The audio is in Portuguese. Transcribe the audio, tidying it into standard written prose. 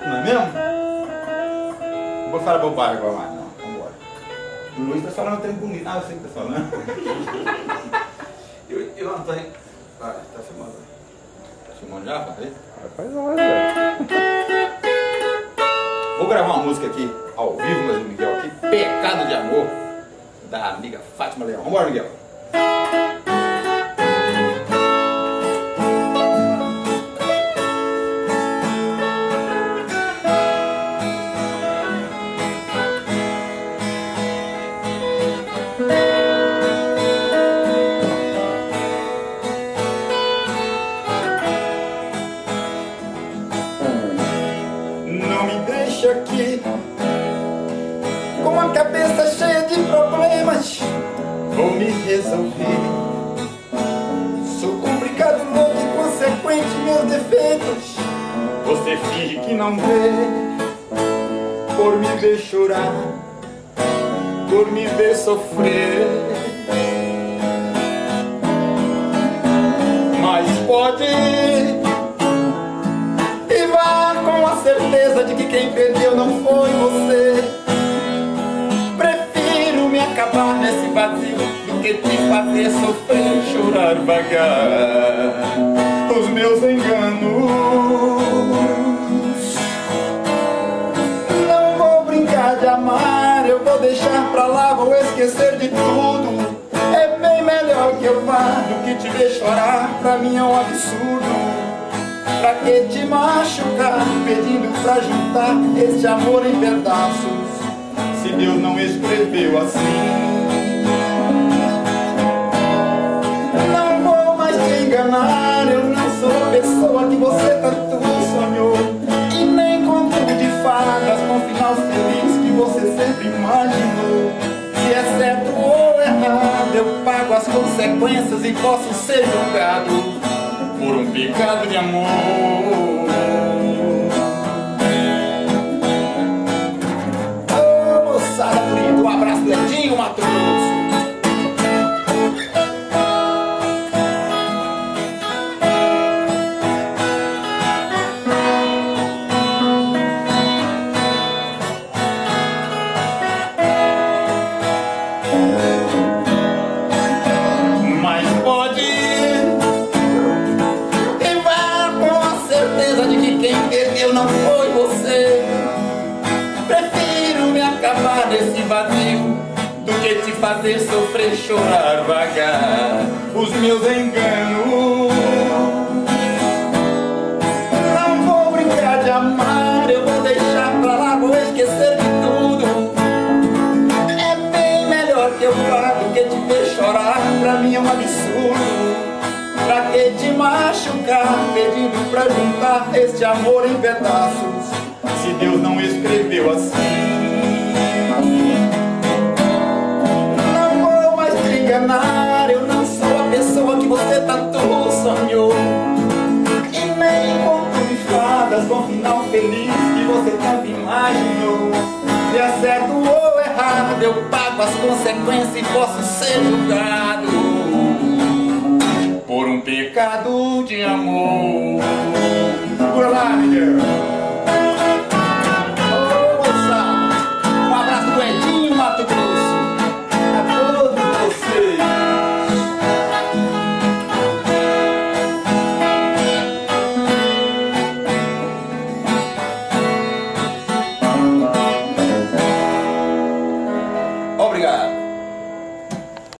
Não é mesmo? Não vou falar bobagem agora mais, não. Vambora. O Luiz tá falando um trem bonito. Ah, eu sei que tá falando. E o Antônio. Ah, tá filmando. Tá filmando já, pai? Faz hora, velho. Vou gravar uma música aqui, ao vivo, mas o Miguel aqui. Pecado de Amor, da amiga Fátima Leão. Vambora, Miguel. Não me deixa aqui com a cabeça cheia de problemas. Vou me resolver. Sou complicado, louco e consequente, meus defeitos você finge que não vê. Por me ver chorar, por me ver sofrer. Mas pode e vá com a certeza de que quem perdeu não foi você. Prefiro me acabar nesse vazio do que te fazer sofrer, chorar, vagar os meus enganos. Não vou brincar de amar, eu vou deixar pra lá, vou esquecer de tudo. É bem melhor que eu vá do que te ver chorar, pra mim é um absurdo. Pra que te machucar, pedindo pra juntar este amor em pedaços, se Deus não escreveu assim? Não vou mais te enganar, eu não sou a pessoa que você tanto sonhou, e nem conto de fadas com final feliz que você sempre imaginou. Se é certo ou errado, eu pago as consequências e posso ser julgado por um pecado de amor. Ô moçada bonita, um abraço do Edinho, Mato Grosso. Mas pode quem perdeu não foi você. Prefiro me acabar nesse vazio do que te fazer sofrer, chorar, vagar os meus enganos. Não vou brincar de amar, eu vou deixar pra lá, vou esquecer de tudo. É bem melhor que eu vá do que te ver chorar, pra mim é um absurdo. Pra que te machucar, pedindo pra juntar este amor em pedaços, se Deus não escreveu assim? Não vou mais te enganar, eu não sou a pessoa que você tanto sonhou, e nem conto de fadas com final feliz que você tanto imaginou. Se é certo ou errado, eu pago as consequências e posso ser julgado por um pecado de amor. Segura lá, Miguel. Ô, moçada, um abraço do Edinho, Mato Grosso, a todos vocês. Obrigado.